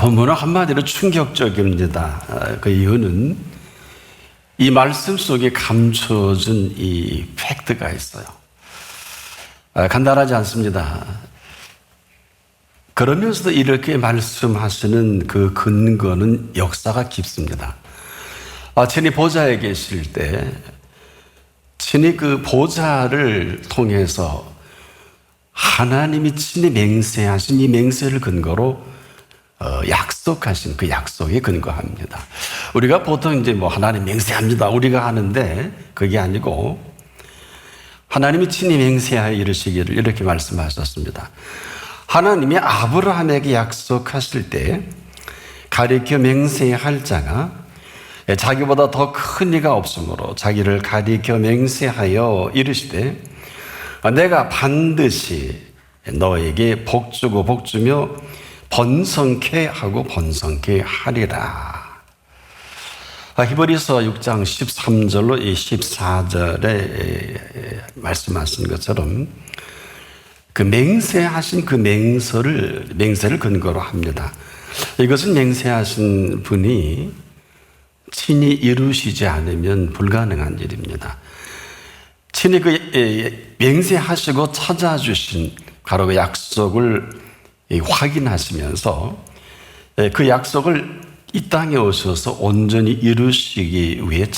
본문은 한마디로 충격적입니다. 그 이유는 이 말씀 속에 감춰진 이 팩트가 있어요. 간단하지 않습니다. 그러면서도 이렇게 말씀하시는 그 근거는 역사가 깊습니다. 친히 보좌에 계실 때 친히 그 보좌를 통해서 하나님이 친히 맹세하신 이 맹세를 근거로 약속하신 그 약속에 근거합니다. 우리가 보통 이제 하나님 맹세합니다 우리가 하는데 그게 아니고 하나님이 친히 맹세하여 이르시기를 이렇게 말씀하셨습니다. 하나님이 아브라함에게 약속하실 때 가리켜 맹세할 자가 자기보다 더 큰 이가 없으므로 자기를 가리켜 맹세하여 이르시되 내가 반드시 너에게 복주고 복주며 번성케 하고 번성케 하리라. 히브리서 6장 13절로 14절에 말씀하신 것처럼 그 맹세하신 그 맹세를 근거로 합니다. 이것은 맹세하신 분이 친히 이루시지 않으면 불가능한 일입니다. 친히 그 맹세하시고 찾아주신 바로 그 약속을 확인하시면서 그 약속을 이 땅에 오셔서 온전히 이루시기 위해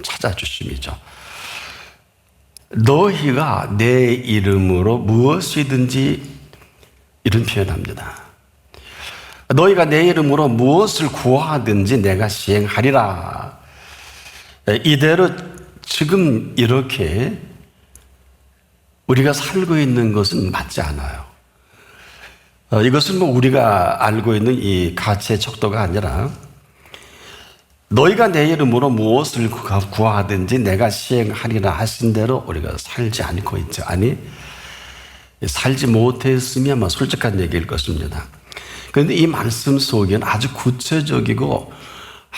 찾아주심이죠. 너희가 내 이름으로 무엇이든지 이런 표현합니다. 너희가 내 이름으로 무엇을 구하든지 내가 시행하리라. 이대로 지금 이렇게 우리가 살고 있는 것은 맞지 않아요. 이것은 우리가 알고 있는 이 가치의 척도가 아니라 너희가 내 이름으로 무엇을 구하든지 내가 시행하리라 하신 대로 우리가 살지 않고 있죠. 아니, 살지 못했으면 아마 솔직한 얘기일 것입니다. 그런데 이 말씀 속에는 아주 구체적이고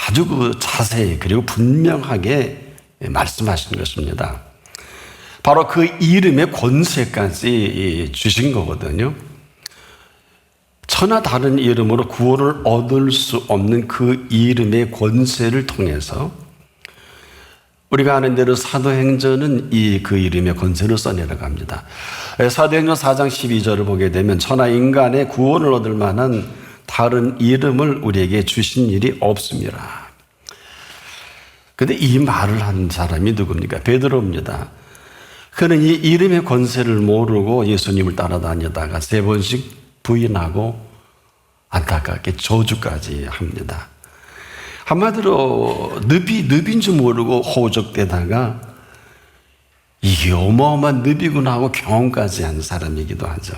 아주 자세히 그리고 분명하게 말씀하신 것입니다. 바로 그 이름의 권세까지 주신 거거든요. 천하 다른 이름으로 구원을 얻을 수 없는 그 이름의 권세를 통해서 우리가 아는 대로 사도행전은 그 이름의 권세를 써내려갑니다. 사도행전 4장 12절을 보게 되면 천하 인간의 구원을 얻을 만한 다른 이름을 우리에게 주신 일이 없습니다. 그런데 이 말을 한 사람이 누굽니까? 베드로입니다. 그는 이 이름의 권세를 모르고 예수님을 따라다니다가 3번씩 부인하고 안타깝게 저주까지 합니다. 한마디로 늪인 줄 모르고 호적되다가 이게 어마어마한 늪이구나 하고 경험까지 한 사람이기도 하죠.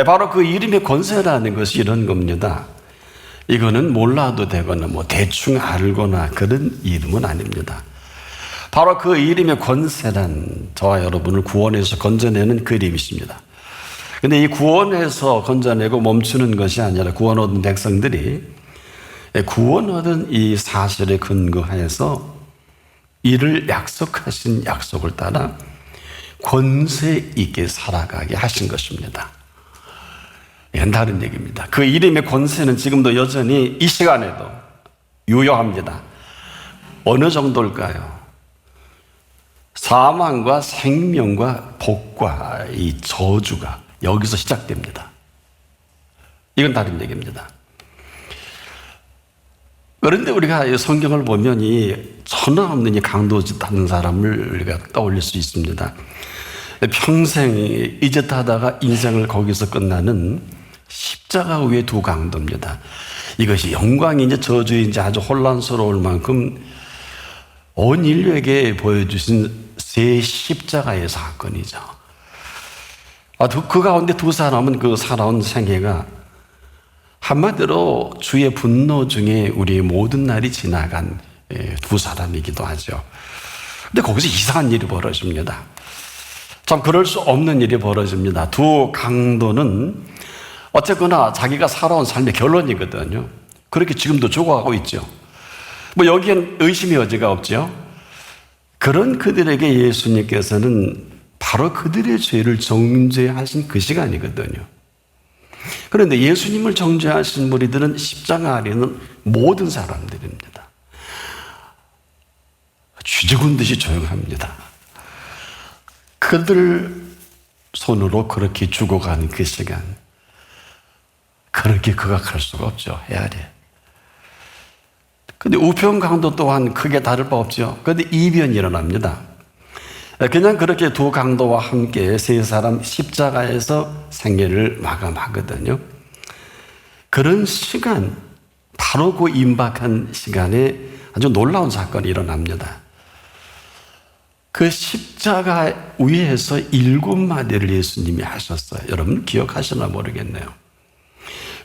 바로 그 이름의 권세라는 것이 이런 겁니다. 이거는 몰라도 되거나 대충 알거나 그런 이름은 아닙니다. 바로 그 이름의 권세란 저와 여러분을 구원해서 건져내는 그 이름이십니다. 근데 이 구원해서 건져내고 멈추는 것이 아니라 구원 얻은 백성들이 구원 얻은 이 사실에 근거해서 이를 약속하신 약속을 따라 권세 있게 살아가게 하신 것입니다. 이건 다른 얘기입니다. 그 이름의 권세는 지금도 여전히 이 시간에도 유효합니다. 어느 정도일까요? 사망과 생명과 복과 이 저주가 여기서 시작됩니다. 이건 다른 얘기입니다. 그런데 우리가 성경을 보면 이 전화 없는 이 강도짓 하는 사람을 우리가 떠올릴 수 있습니다. 평생 이 짓 하다가 인생을 거기서 끝나는 십자가 위의 두 강도입니다. 이것이 영광인지 저주인지 아주 혼란스러울 만큼 온 인류에게 보여주신 새 십자가의 사건이죠. 그 가운데 두 사람은 그 살아온 생애가 한마디로 주의 분노 중에 우리의 모든 날이 지나간 두 사람이기도 하죠. 근데 거기서 이상한 일이 벌어집니다. 참 그럴 수 없는 일이 벌어집니다. 두 강도는 어쨌거나 자기가 살아온 삶의 결론이거든요. 그렇게 지금도 죽어가고 있죠. 여기엔 의심의 여지가 없죠. 그런 그들에게 예수님께서는 바로 그들의 죄를 정죄하신 그 시간이거든요. 그런데 예수님을 정죄하신 무리들은 십자가 아래는 모든 사람들입니다. 쥐죽은 듯이 조용합니다. 그들 손으로 그렇게 죽어가는 그 시간, 그렇게 극악할 수가 없죠. 헤아려. 근데 우편 강도 또한 크게 다를 바 없죠. 그런데 이변이 일어납니다. 그냥 그렇게 두 강도와 함께 세 사람 십자가에서 생애를 마감하거든요. 그런 시간, 바로 그 임박한 시간에 아주 놀라운 사건이 일어납니다. 그 십자가 위에서 7마디를 예수님이 하셨어요. 여러분 기억하시나 모르겠네요.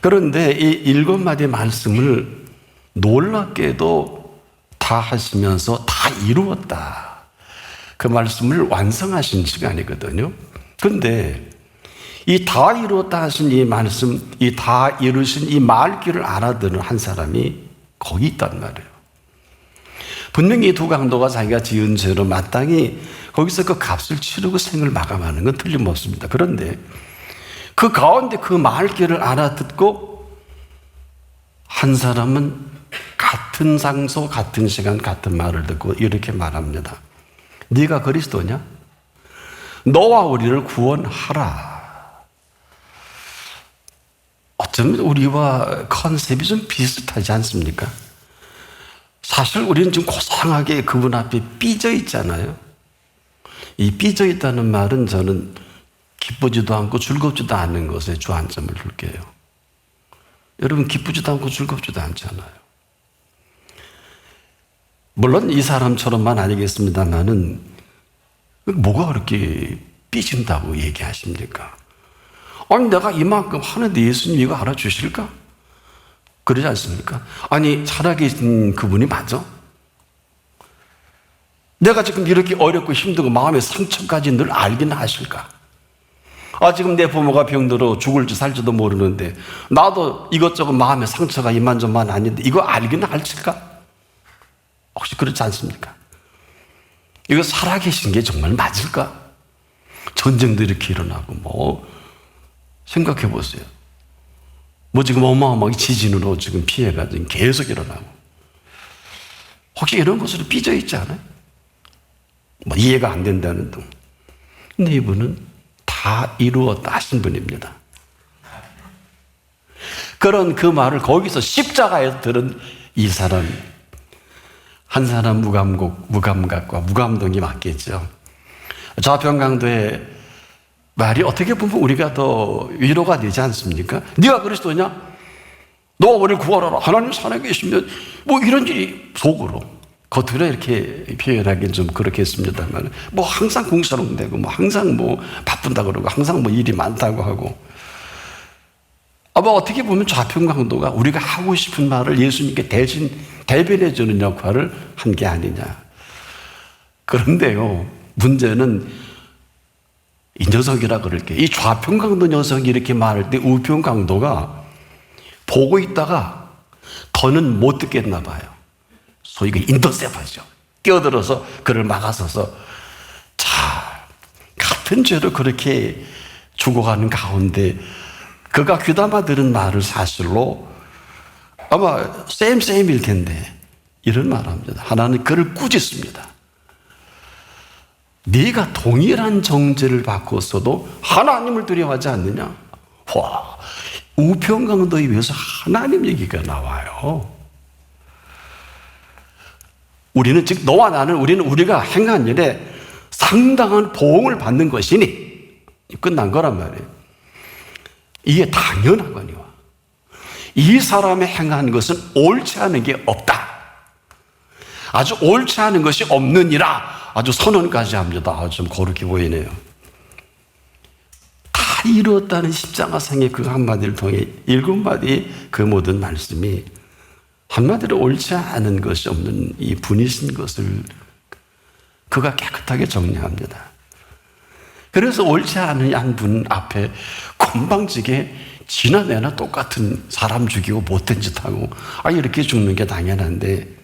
그런데 이 7마디 말씀을 놀랍게도 다 하시면서 다 이루었다. 그 말씀을 완성하신 시간이거든요. 그런데 이 다 이루었다 하신 이 말씀, 이 다 이루신 이 말귀를 알아듣는 한 사람이 거기 있단 말이에요. 분명히 이 두 강도가 자기가 지은 죄로 마땅히 거기서 그 값을 치르고 생을 마감하는 건 틀림없습니다. 그런데 그 가운데 그 말귀를 알아듣고 한 사람은 같은 장소, 같은 시간, 같은 말을 듣고 이렇게 말합니다. 네가 그리스도냐? 너와 우리를 구원하라. 어쩌면 우리와 컨셉이 좀 비슷하지 않습니까? 사실 우리는 지금 고상하게 그분 앞에 삐져 있잖아요. 이 삐져 있다는 말은 저는 기쁘지도 않고 즐겁지도 않은 것에 주안점을 둘게요. 여러분 기쁘지도 않고 즐겁지도 않잖아요. 물론 이 사람처럼만 아니겠습니다만은 뭐가 그렇게 삐진다고 얘기하십니까? 아니 내가 이만큼 하는데 예수님 이거 알아주실까? 그러지 않습니까? 아니 살아계신 그분이 맞아? 내가 지금 이렇게 어렵고 힘들고 마음의 상처까지 늘 알긴 하실까? 지금 내 부모가 병들어 죽을지 살지도 모르는데 나도 이것저것 마음의 상처가 이만저만 아닌데 이거 알긴 할까? 혹시 그렇지 않습니까? 이거 살아계신 게 정말 맞을까? 전쟁도 이렇게 일어나고 뭐 생각해 보세요. 뭐 지금 어마어마하게 지진으로 지금 피해가 지금 계속 일어나고 혹시 이런 것으로 삐져 있지 않아요? 뭐 이해가 안 된다는 등. 근데 이분은 다 이루었다 하신 분입니다. 그런 그 말을 거기서 십자가에서 들은 이 사람, 한 사람 무감각과 무감동이 맞겠죠. 좌편강도의 말이 어떻게 보면 우리가 더 위로가 되지 않습니까? 네가 그리스도냐? 너가 우리를 구하라. 하나님 살아계시면 뭐 이런 일이 속으로 겉으로 이렇게 표현하기는 좀 그렇겠습니다만 뭐 항상 공사롱되고 뭐 항상 뭐 바쁜다 그러고 항상 뭐 일이 많다고 하고 뭐 어떻게 보면 좌편강도가 우리가 하고 싶은 말을 예수님께 대신 대변해 주는 역할을 한 게 아니냐. 그런데요 문제는 이 녀석이라 그럴게요. 이 좌편강도 녀석이 이렇게 말할 때 우편강도가 보고 있다가 더는 못 듣겠나 봐요. 소위 그 인터셉하죠. 끼어들어서 그를 막아서서 자 같은 죄로 그렇게 죽어가는 가운데 그가 귀담아 들은 말을 사실로 아마 쌤일 텐데 이런 말을 합니다. 하나는 그를 꾸짖습니다. 네가 동일한 정죄를 받고서도 하나님을 두려워하지 않느냐? 와, 우편강도에 위해서 하나님 얘기가 나와요. 우리는 즉 너와 나는 우리가 행한 일에 상당한 보응을 받는 것이니 끝난 거란 말이에요. 이게 당연하거니와 이 사람의 행한 것은 옳지 않은 게 없다. 아주 옳지 않은 것이 없느니라 아주 선언까지 합니다. 좀 거룩해 보이네요. 다 이루었다는 십자가상의 그 한마디를 통해 7마디 그 모든 말씀이 한마디로 옳지 않은 것이 없는 이 분이신 것을 그가 깨끗하게 정리합니다. 그래서 옳지 않은 양분 앞에 건방지게 지나내나 똑같은 사람 죽이고 못된 짓 하고 이렇게 죽는 게 당연한데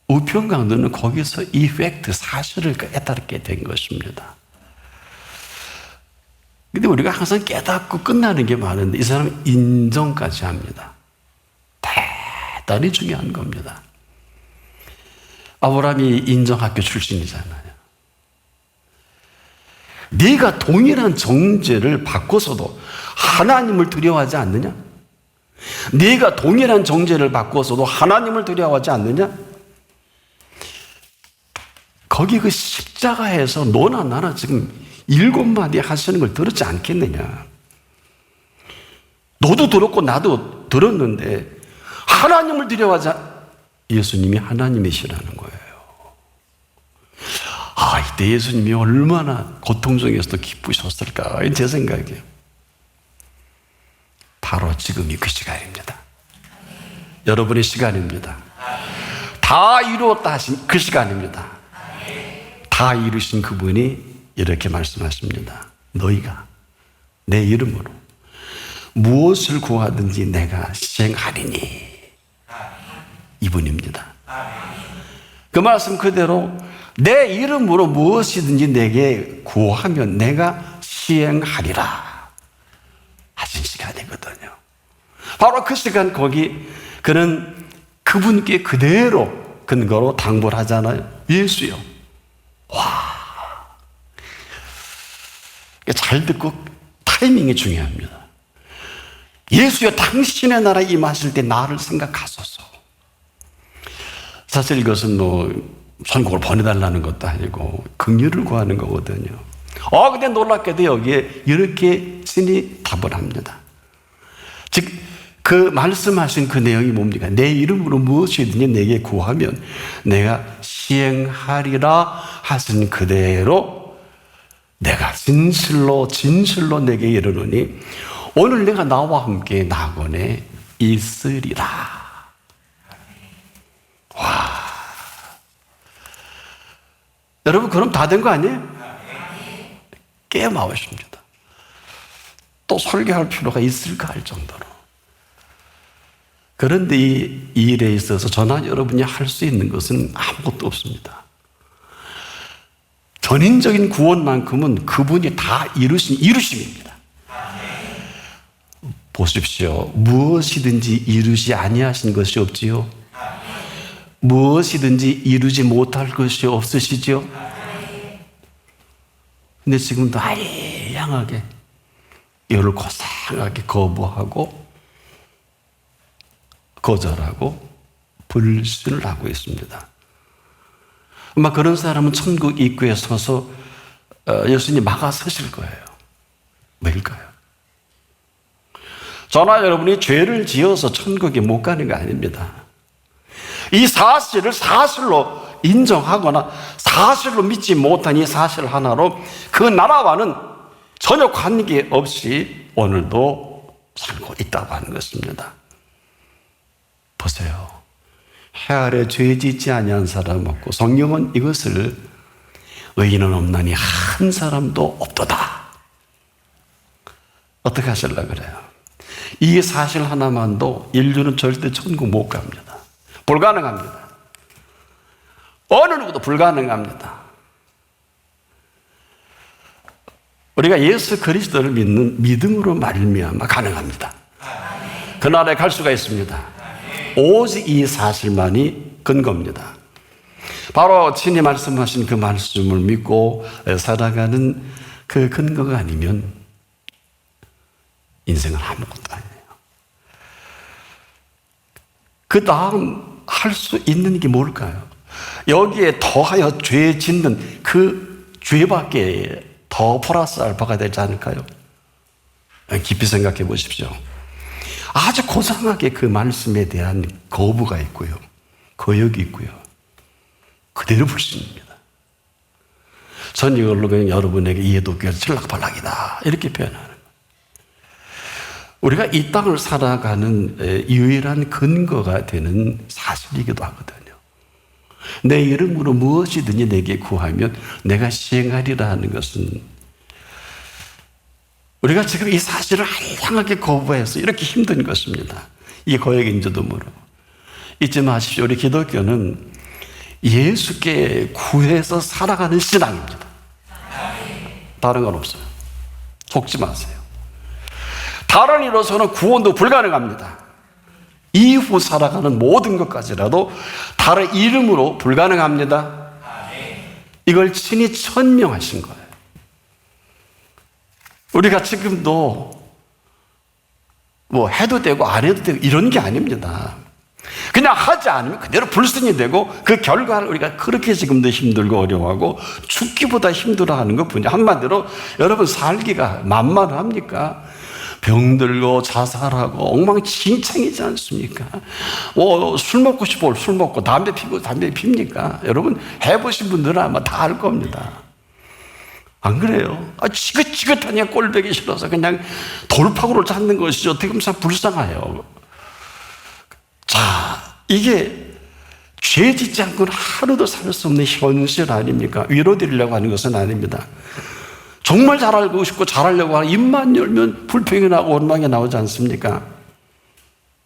우편강도는 거기서 이 팩트 사실을 깨닫게 된 것입니다. 근데 우리가 항상 깨닫고 끝나는 게 많은데 이 사람은 인정까지 합니다. 대단히 중요한 겁니다. 아브라함이 인정학교 출신이잖아요. 네가 동일한 정죄를 받고서도 하나님을 두려워하지 않느냐? 네가 동일한 정죄를 받고서도 하나님을 두려워하지 않느냐? 거기 그 십자가에서 너나 나나 지금 7마디 하시는 걸 들었지 않겠느냐? 너도 들었고 나도 들었는데 하나님을 두려워하지 예수님이 하나님이시라는 거예요. 이때 예수님이 얼마나 고통 중에서도 기쁘셨을까? 제 생각이에요. 바로 지금이 그 시간입니다. 여러분의 시간입니다. 다 이루었다 하신 그 시간입니다. 다 이루신 그분이 이렇게 말씀하십니다. 너희가 내 이름으로 무엇을 구하든지 내가 시행하리니. 이분입니다. 그 말씀 그대로 내 이름으로 무엇이든지 내게 구하면 내가 시행하리라 하신 시간이거든요. 바로 그 시간 거기 그는 그분께 그대로 근거로 당부를 하잖아요. 예수요. 잘 듣고 타이밍이 중요합니다. 예수여, 당신의 나라에 임하실 때 나를 생각하소서. 사실 이것은 천국을 보내달라는 것도 아니고 긍휼을 구하는 거거든요. 근데 놀랍게도 여기에 이렇게 신이 답을 합니다. 즉, 그 말씀하신 그 내용이 뭡니까? 내 이름으로 무엇이든지 내게 구하면 내가 시행하리라 하신 그대로 내가 진실로 내게 이르노니 오늘 내가 나와 함께 낙원에 있으리라. 여러분, 그럼 다 된 거 아니에요? 꽤 마우십니다. 또 설교할 필요가 있을까 할 정도로. 그런데 이 일에 있어서 저나 여러분이 할 수 있는 것은 아무것도 없습니다. 전인적인 구원만큼은 그분이 다 이루신 이루심입니다. 보십시오. 무엇이든지 이루지 아니하신 것이 없지요. 무엇이든지 이루지 못할 것이 없으시죠? 근데 지금도 아양하게 이를 고상하게 거부하고 거절하고 불신을 하고 있습니다. 아마 그런 사람은 천국 입구에 서서 예수님이 막아서실 거예요. 왜일까요? 저나 여러분이 죄를 지어서 천국에 못 가는 거 아닙니다. 이 사실을 사실로 인정하거나 사실로 믿지 못한 이 사실 하나로 그 나라와는 전혀 관계없이 오늘도 살고 있다고 하는 것입니다. 보세요. 해 아래 죄 짓지 아니한 사람 없고 성경은 이것을 의인은 없나니 한 사람도 없도다. 어떻게 하실라 그래요? 이 사실 하나만도 인류는 절대 천국 못 갑니다. 불가능합니다. 어느 누구도 불가능합니다. 우리가 예수 그리스도를 믿는 믿음으로 말미암아 가능합니다. 그 나라에 갈 수가 있습니다. 오직 이 사실만이 근거입니다. 바로 친히 말씀하신 그 말씀을 믿고 살아가는 그 근거가 아니면 인생은 아무것도 아니에요. 그 다음 할 수 있는 게 뭘까요? 여기에 더하여 죄 짓는 그 죄밖에 더 플러스 알파가 되지 않을까요? 깊이 생각해 보십시오. 아주 고상하게 그 말씀에 대한 거부가 있고요. 거역이 있고요. 그대로 불신입니다. 전 이걸로 그냥 여러분에게 이해도교에서 칠락팔락이다 이렇게 표현하는 거예요. 우리가 이 땅을 살아가는 유일한 근거가 되는 사실이기도 하거든요. 내 이름으로 무엇이든지 내게 구하면 내가 시행하리라 하는 것은 우리가 지금 이 사실을 한량하게 거부해서 이렇게 힘든 것입니다. 이 거역인지도 모르고. 잊지 마십시오. 우리 기독교는 예수께 구해서 살아가는 신앙입니다. 다른 건 없어요. 속지 마세요. 다른 이로서는 구원도 불가능합니다. 이후 살아가는 모든 것까지라도 다른 이름으로 불가능합니다. 이걸 친히 천명하신 거예요. 우리가 지금도 뭐 해도 되고 안 해도 되고 이런 게 아닙니다. 그냥 하지 않으면 그대로 불순이 되고 그 결과를 우리가 그렇게 지금도 힘들고 어려워하고 죽기보다 힘들어하는 것뿐이에요. 한마디로 여러분 살기가 만만합니까? 병들고 자살하고 엉망진창이지 않습니까? 술 먹고 싶어 술 먹고 담배 피고 담배 핍니까? 여러분 해보신 분들은 아마 다 알 겁니다. 안 그래요? 지긋지긋하니 꼴보기 싫어서 그냥 돌파구를 찾는 것이죠. 어떻게 보면 참 불쌍해요. 자, 이게 죄 짓지 않고는 하루도 살 수 없는 현실 아닙니까? 위로드리려고 하는 것은 아닙니다. 정말 잘 알고 싶고 잘하려고 하는 입만 열면 불평이 나고 원망이 나오지 않습니까?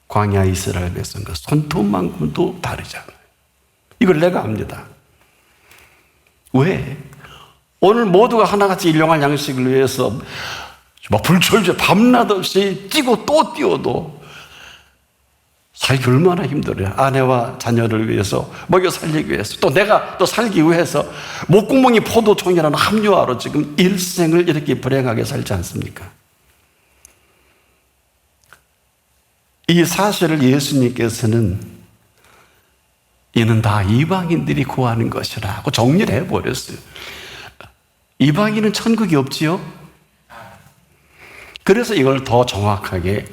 광야 이스라엘 백성과 손톱만큼도 다르잖아요. 이걸 내가 압니다. 왜? 오늘 모두가 하나같이 일용할 양식을 위해서 불철주야 밤낮 없이 뛰고 또 뛰어도 살기 얼마나 힘들어요. 아내와 자녀를 위해서 먹여 살리기 위해서 또 내가 또 살기 위해서 목구멍이 포도총이라는 합류하러 지금 일생을 이렇게 불행하게 살지 않습니까? 이 사실을 예수님께서는 이는 다 이방인들이 구하는 것이라고 정리를 해버렸어요. 이방인은 천국이 없지요? 그래서 이걸 더 정확하게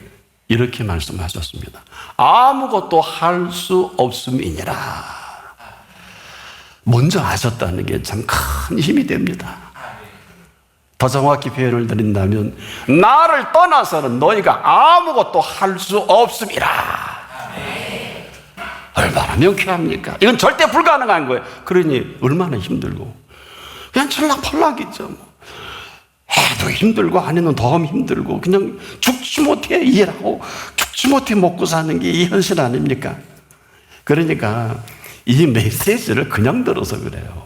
이렇게 말씀하셨습니다. 아무것도 할 수 없음이니라. 먼저 아셨다는 게 참 큰 힘이 됩니다. 더 정확히 표현을 드린다면 나를 떠나서는 너희가 아무것도 할 수 없음이라. 얼마나 명쾌합니까? 이건 절대 불가능한 거예요. 그러니 얼마나 힘들고 그냥 철락팔락이죠. 해도 힘들고 안 해도 더 힘들고 그냥 죽지 못해 일하고 죽지 못해 먹고 사는 게 이 현실 아닙니까? 그러니까 이 메시지를 그냥 들어서 그래요.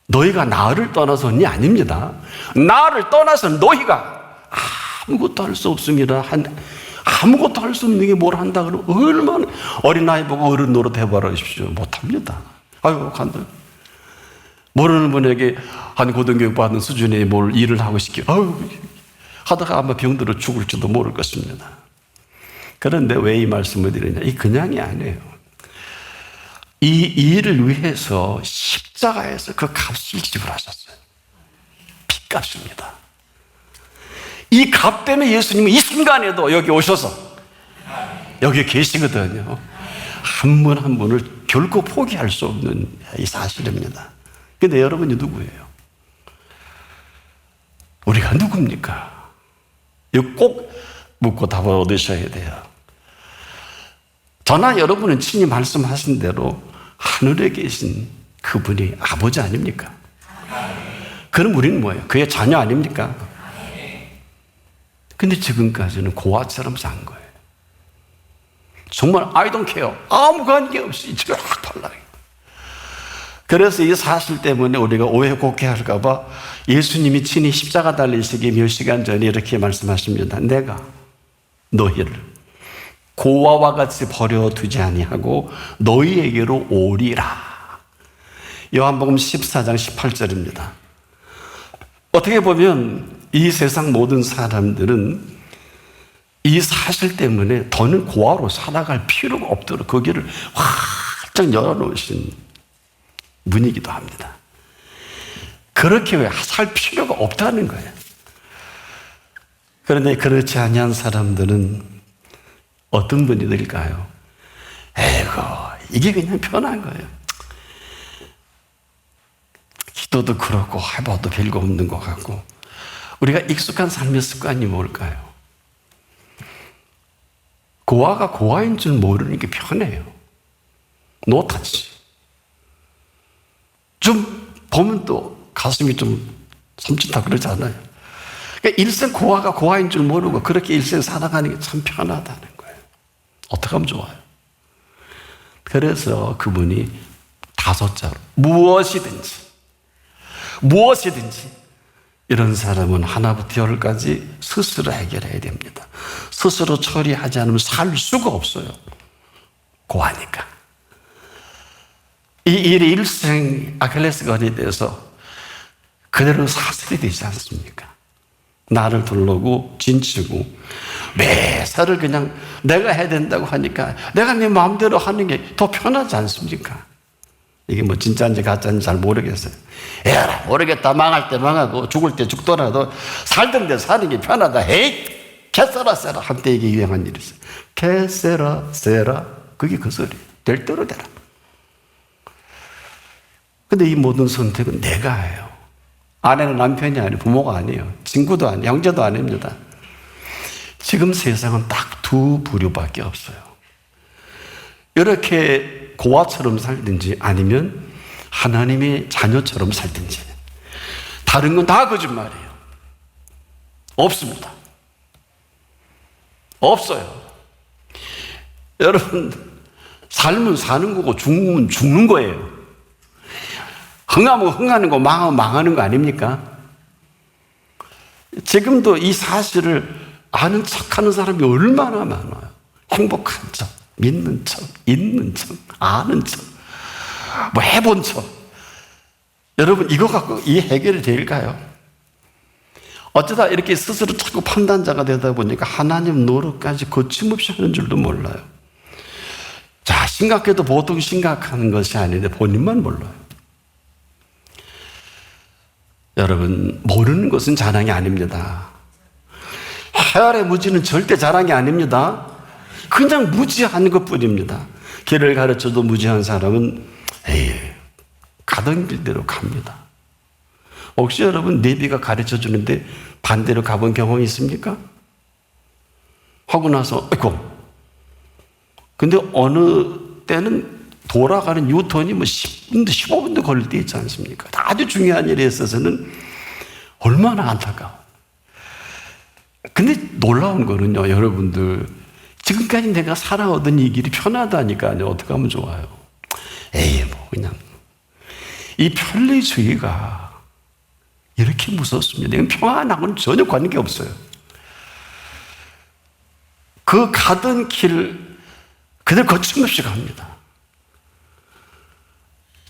너희가 나를 떠나서는 아닙니다. 나를 떠나서 너희가 아무것도 할 수 없습니다. 아무것도 할 수 없는 게 뭘 한다 그러면 얼마나 어린아이 보고 어른 노릇 해봐라십시오. 못합니다. 아유 간다. 모르는 분에게 한 고등교육 받은 수준의 뭘 일을 하고 싶게 하다가 아마 병들어 죽을지도 모를 것입니다. 그런데 왜 이 말씀을 드리냐? 이 그냥이 아니에요. 이 일을 위해서 십자가에서 그 값을 지불하셨어요. 핏값입니다. 이 값 때문에 예수님은 이 순간에도 여기 오셔서 여기 계시거든요. 한 분 한 분을 결코 포기할 수 없는 이 사실입니다. 근데 여러분이 누구예요? 우리가 누굽니까? 이거 꼭 묻고 답을 얻으셔야 돼요. 저나 여러분은 친히 말씀하신 대로 하늘에 계신 그분이 아버지 아닙니까? 그럼 우리는 뭐예요? 그의 자녀 아닙니까? 근데 지금까지는 고아처럼 산 거예요. 정말 I don't care. 아무 관계없이 쫙팔라게. 그래서 이 사실 때문에 우리가 오해 곡해할까 봐 예수님이 친히 십자가 달리시기 몇 시간 전에 이렇게 말씀하십니다. 내가 너희를 고아와 같이 버려두지 아니하고 너희에게로 오리라. 요한복음 14장 18절입니다. 어떻게 보면 이 세상 모든 사람들은 이 사실 때문에 더는 고아로 살아갈 필요가 없도록 그 길을 활짝 열어놓으신 분이기도 합니다. 그렇게 살 필요가 없다는 거예요. 그런데 그렇지 아니한 사람들은 어떤 분들일까요? 에이구, 이게 그냥 편한 거예요. 기도도 그렇고 해봐도 별거 없는 것 같고 우리가 익숙한 삶의 습관이 뭘까요? 고아가 고아인 줄 모르는 게 편해요. 노타치. 좀 보면 또 가슴이 좀 섬찟다 그러잖아요. 그러니까 일생 고아가 고아인 줄 모르고 그렇게 일생 살아가는 게 참 편하다는 거예요. 어떻게 하면 좋아요? 그래서 그분이 5자로 무엇이든지 이런 사람은 하나부터 열까지 스스로 해결해야 됩니다. 스스로 처리하지 않으면 살 수가 없어요. 고하니까. 이 일이 일생 아킬레스건이 돼서 그대로 사슬이 되지 않습니까? 나를 둘러고 진치고 매사를 그냥 내가 해야 된다고 하니까 내가 내 마음대로 하는 게 더 편하지 않습니까? 이게 뭐 진짜인지 가짜인지 잘 모르겠어요. 에라 모르겠다, 망할 때 망하고 죽을 때 죽더라도 살던 데 사는 게 편하다. 에이 개쎄라 쎄라 한때 이게 유행한 일이 있어요. 개쎄라 쎄라 그게 그 소리. 될 대로 되라. 근데 이 모든 선택은 내가 해요. 아내는 남편이 아니에요. 부모가 아니에요. 친구도 아니에요. 형제도 아닙니다. 지금 세상은 딱 두 부류밖에 없어요. 이렇게 고아처럼 살든지 아니면 하나님의 자녀처럼 살든지. 다른 건 다 거짓말이에요. 없습니다. 없어요. 여러분, 삶은 사는 거고 죽으면 죽는 거예요. 흥하면 흥하는 거, 망하면 망하는 거 아닙니까? 지금도 이 사실을 아는 척하는 사람이 얼마나 많아요. 행복한 척, 믿는 척, 있는 척, 아는 척, 뭐 해본 척. 여러분 이거 갖고 이 해결이 될까요? 어쩌다 이렇게 스스로 자꾸 판단자가 되다 보니까 하나님 노릇까지 거침없이 하는 줄도 몰라요. 자, 심각해도 보통 심각한 것이 아닌데 본인만 몰라요. 여러분, 모르는 것은 자랑이 아닙니다. 해아래 무지는 절대 자랑이 아닙니다. 그냥 무지한 것뿐입니다. 길을 가르쳐도 무지한 사람은 에이, 가던 길대로 갑니다. 혹시 여러분 내비가 가르쳐 주는데 반대로 가본 경험이 있습니까? 하고 나서 아이고, 근데 어느 때는 돌아가는 유턴이 뭐 10분도 15분도 걸릴 때 있지 않습니까? 아주 중요한 일에 있어서는 얼마나 안타까워. 근데 놀라운 거는요, 여러분들, 지금까지 내가 살아오던 이 길이 편하다니까요. 어떻게 하면 좋아요? 에이, 뭐 그냥 이 편리주의가 이렇게 무섭습니다. 이건 평안하고는 전혀 관계없어요. 그 가던 길 그대로 거침없이 갑니다.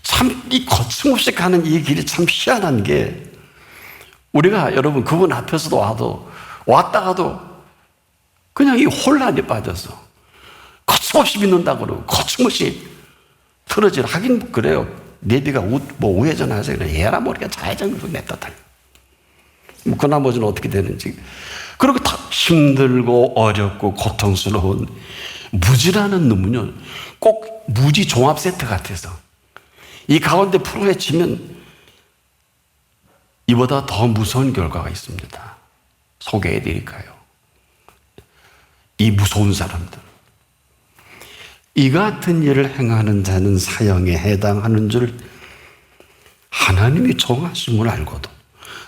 참 이 거침없이 가는 이 길이 참 희한한 게, 우리가 여러분 그분 앞에서도 왔다가도 그냥 이 혼란에 빠져서 거침없이 믿는다고 그러고 거침없이 틀어지라. 하긴 그래요. 내비가 뭐 우회전하세요. 얘라 모르게 좌회전으로 냈다 달려. 뭐 그 나머지는 어떻게 되는지. 그리고 다 힘들고 어렵고 고통스러운 무지라는 놈은요, 꼭 무지 종합 세트 같아서 이 가운데 풀어헤치면 이보다 더 무서운 결과가 있습니다. 소개해 드릴까요? 이 무서운 사람들. 이 같은 일을 행하는 자는 사형에 해당하는 줄 하나님이 정하심을 알고도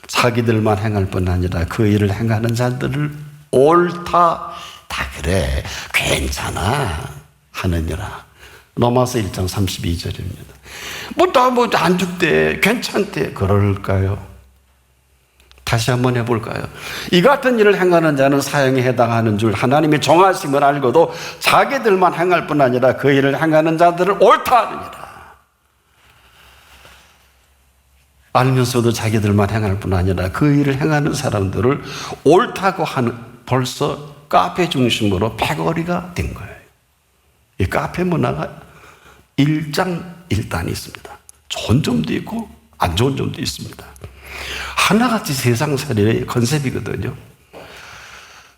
자기들만 행할 뿐 아니라 그 일을 행하는 자들을 옳다, 다 그래, 괜찮아 하느니라. 로마서 1장 32절입니다. 뭐 안 죽대, 괜찮대. 그럴까요? 다시 한번 해볼까요? 이 같은 일을 행하는 자는 사형에 해당하는 줄 하나님이 정하심을 알고도 자기들만 행할 뿐 아니라 그 일을 행하는 자들을 옳다 하느니라. 알면서도 자기들만 행할 뿐 아니라 그 일을 행하는 사람들을 옳다고 하는, 벌써 카페 중심으로 패거리가 된 거예요. 이 카페 문화가 일장일단이 있습니다. 좋은 점도 있고 안 좋은 점도 있습니다. 하나같이 세상살이의 컨셉이거든요.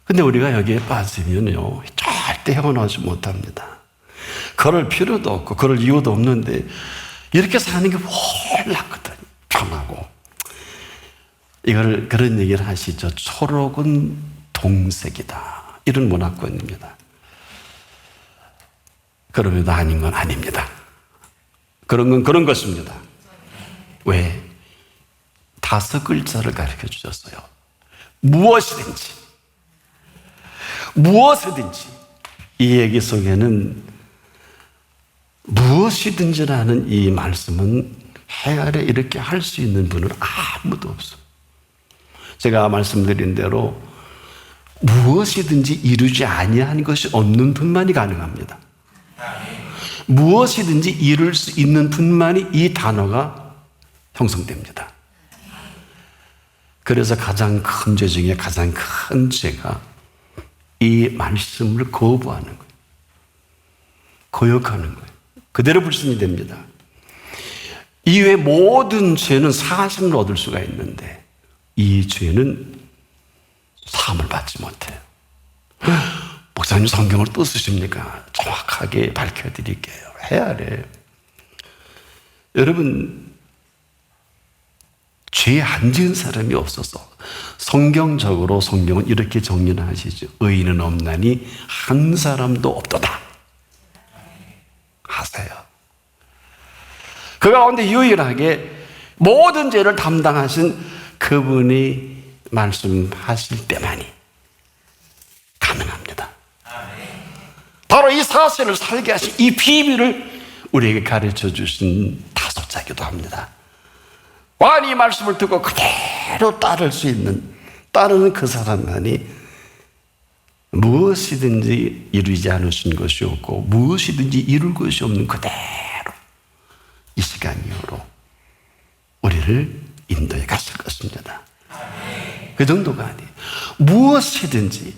근데 우리가 여기에 빠지면요, 절대 헤어나오지 못합니다. 그럴 필요도 없고 그럴 이유도 없는데 이렇게 사는 게 홀랐거든요. 편하고. 이걸 그런 얘기를 하시죠. 초록은 동색이다. 이런 문화권입니다. 그러면 아닌 건 아닙니다. 그런 건 그런 것입니다. 왜? 5글자를 가르쳐 주셨어요. 무엇이든지. 무엇이든지. 이 얘기 속에는 무엇이든지라는 이 말씀은 해 아래 이렇게 할 수 있는 분은 아무도 없어요. 제가 말씀드린 대로 무엇이든지 이루지 아니한 것이 없는 분만이 가능합니다. 무엇이든지 이룰 수 있는 분만이 이 단어가 형성됩니다. 그래서 가장 큰 죄 중에 가장 큰 죄가 이 말씀을 거부하는 거예요. 거역하는 거예요. 그대로 불순이 됩니다. 이외 모든 죄는 사함을 얻을 수가 있는데 이 죄는 사함을 받지 못해요. 목사님 성경을 또 쓰십니까? 정확하게 밝혀드릴게요. 해야 돼요. 여러분, 죄 안 지은 사람이 없어서 성경적으로 성경은 이렇게 정리를 하시죠. 의인은 없나니 한 사람도 없도다 하세요. 그 가운데 유일하게 모든 죄를 담당하신 그분이 말씀하실 때만이 가능합니다. 바로 이 사실을 살게 하신 이 비밀을 우리에게 가르쳐 주신 다섯자기도 합니다. 과연 이 말씀을 듣고 그대로 따르는 그 사람만이 무엇이든지 이루지 않으신 것이 없고 무엇이든지 이룰 것이 없는 그대로 이 시간 이후로 우리를 인도해 갔을 것입니다. 그 정도가 아니에요. 무엇이든지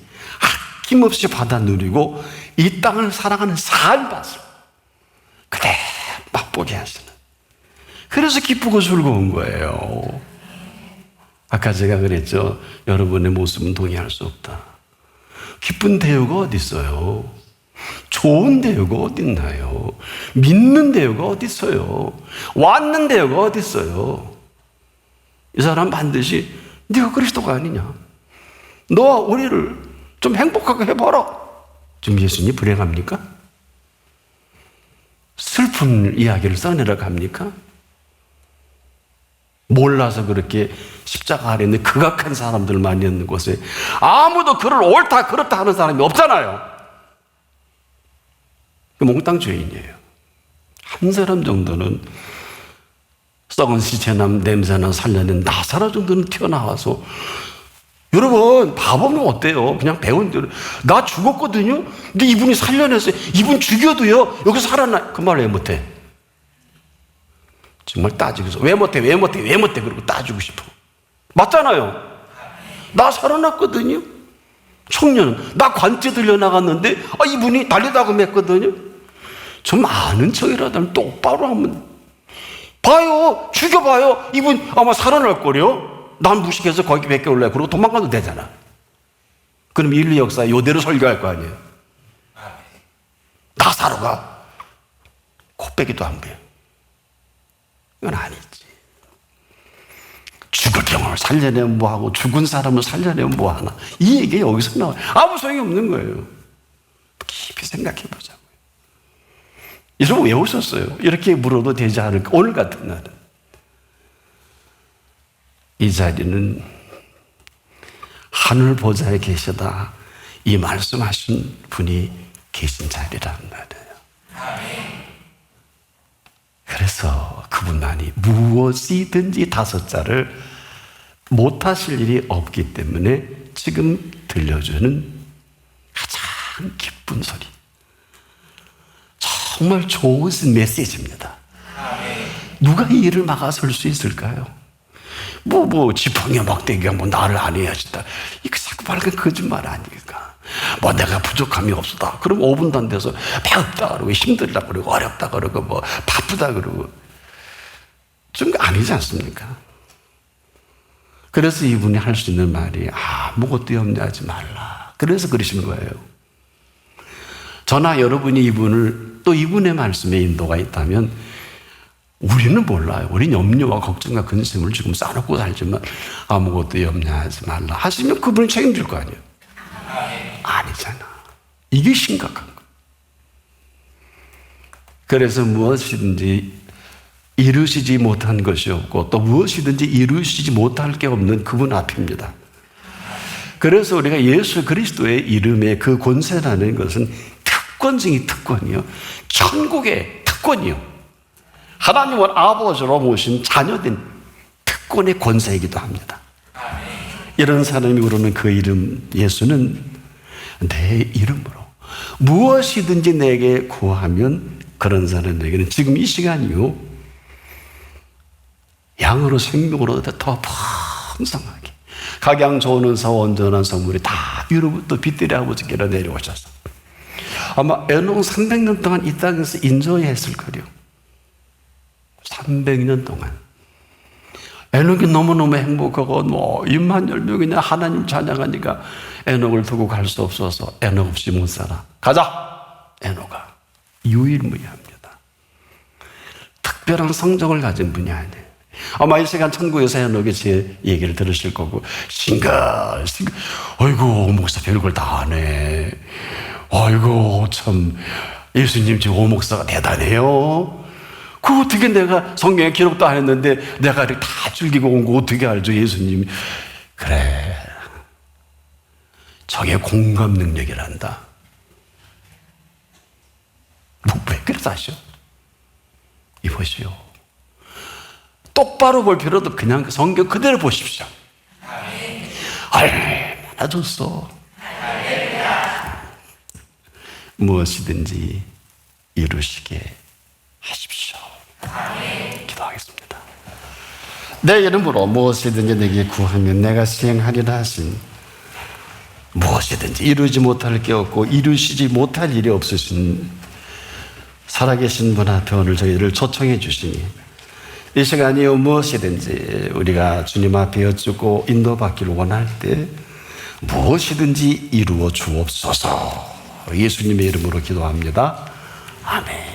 아낌없이 받아 누리고 이 땅을 살아가는 삶밭을 그대로 맛보게 하시는, 그래서 기쁘고 즐거운 거예요. 아까 제가 그랬죠. 여러분의 모습은 동의할 수 없다. 기쁜 대우가 어디 있어요? 좋은 대우가 어디 있나요? 믿는 대우가 어디 있어요? 왔는 대우가 어디 있어요? 이 사람 반드시 네가 그리스도가 아니냐? 너 우리를 좀 행복하게 해봐라. 지금 예수님 불행합니까? 슬픈 이야기를 써내려 갑니까? 몰라서 그렇게 십자가 아래 있는 극악한 사람들 많이 있는 곳에 아무도 그를 옳다 그렇다 하는 사람이 없잖아요. 몽땅 죄인이에요. 한 사람 정도는 썩은 시체나 냄새나 살려낸 나사로 정도는 튀어나와서, 여러분 바보면 어때요? 그냥 배운 대로 나 죽었거든요. 근데 이분이 살려냈어요. 이분 죽여도요 여기서 살아나. 그 말 왜 못해? 정말 따지고서 왜 못해 그러고 따지고 싶어. 맞잖아요. 나 살아났거든요. 청년은 나 관제 들려나갔는데 이분이 달리다가 맸거든요. 좀 아는 척이라도 하면 똑바로 하면 봐요. 죽여봐요. 이분 아마 살아날 거래요. 난 무식해서 거기 밖에 올라요. 그러고 도망가도 되잖아. 그럼 인류 역사에 이대로 설교할 거 아니에요. 나사로가 코빼기도 안 보여. 이건 아니지. 죽을 병을 살려내면 뭐하고 죽은 사람을 살려내면 뭐하나. 이 얘기가 여기서 나와요. 아무 소용이 없는 거예요. 깊이 생각해 보자고요. 여러분 왜 오셨어요? 이렇게 물어도 되지 않을까? 오늘 같은 날은 이 자리는 하늘 보좌에 계시다 이 말씀하신 분이 계신 자리란 말이에요. 그래서 그분만이 무엇이든지 다섯자를 못하실 일이 없기 때문에 지금 들려주는 가장 기쁜 소리, 정말 좋은 메시지입니다. 누가 이 일을 막아설 수 있을까요? 지팡이 막대기가 나를 안 해야지다. 이거 자꾸 밝은 거짓말 아닙니까? 내가 부족함이 없다. 그럼 5분도 안 돼서 배웠다 그러고 힘들다 그러고 어렵다 그러고 바쁘다 그러고 좀 아니지 않습니까? 그래서 이분이 할 수 있는 말이 아무것도 염려하지 말라. 그래서 그러신 거예요. 저나 여러분이 이분을 또 이분의 말씀에 인도가 있다면 우리는 몰라요. 우리는 염려와 걱정과 근심을 지금 쌓아놓고 살지만 아무것도 염려하지 말라 하시면 그분이 책임질 거 아니에요. 아니잖아. 이게 심각한 거예요. 그래서 무엇이든지 이루시지 못한 것이 없고 또 무엇이든지 이루시지 못할 게 없는 그분 앞입니다. 그래서 우리가 예수 그리스도의 이름의 그 권세라는 것은 특권 중의 특권이요, 천국의 특권이요, 하나님을 아버지로 모신 자녀된 특권의 권세이기도 합니다. 이런 사람이 부르는 그 이름 예수는 내 이름으로 무엇이든지 내게 구하면 그런 사람에게는 지금 이 시간이요 양으로 생명으로 더 풍성하게 각양 좋은 은사 온전한 선물이 다 위로부터 빛들이 아버지께로 내려오셔서 아마 에녹 300년 동안 이 땅에서 인조했을 거요. 300년 동안 에녹이 너무너무 행복하고 뭐 입만 열면 그냥 하나님 찬양하니까 에녹을 두고 갈 수 없어서 에녹 없이 못 살아. 가자! 에녹아. 유일무이합니다. 특별한 성적을 가진 분이 아니에요. 아마 이 시간 천국에서 에녹이 제 얘기를 들으실 거고 싱글 아이고 목사 별걸 다 하네. 아이고 참 예수님 지금 오목사가 대단해요. 그 어떻게 내가 성경에 기록도 안 했는데 내가 이렇게 다 즐기고 온 거 어떻게 알죠 예수님이. 그래 저게 공감 능력이란다. 왜 그래서 하셔? 이보시오. 똑바로 볼 필요도 그냥 성경 그대로 보십시오. 얼마나 좋소. 무엇이든지 이루시게 하십시오. 기도하겠습니다. 내 이름으로 무엇이든지 내게 구하면 내가 시행하리라 하신 무엇이든지 이루지 못할 게 없고 이루시지 못할 일이 없으신 살아계신 분 앞에 오늘 저희를 초청해 주시니 이 시간이요 무엇이든지 우리가 주님 앞에 여쭈고 인도받기를 원할 때 무엇이든지 이루어 주옵소서. 예수님의 이름으로 기도합니다. 아멘.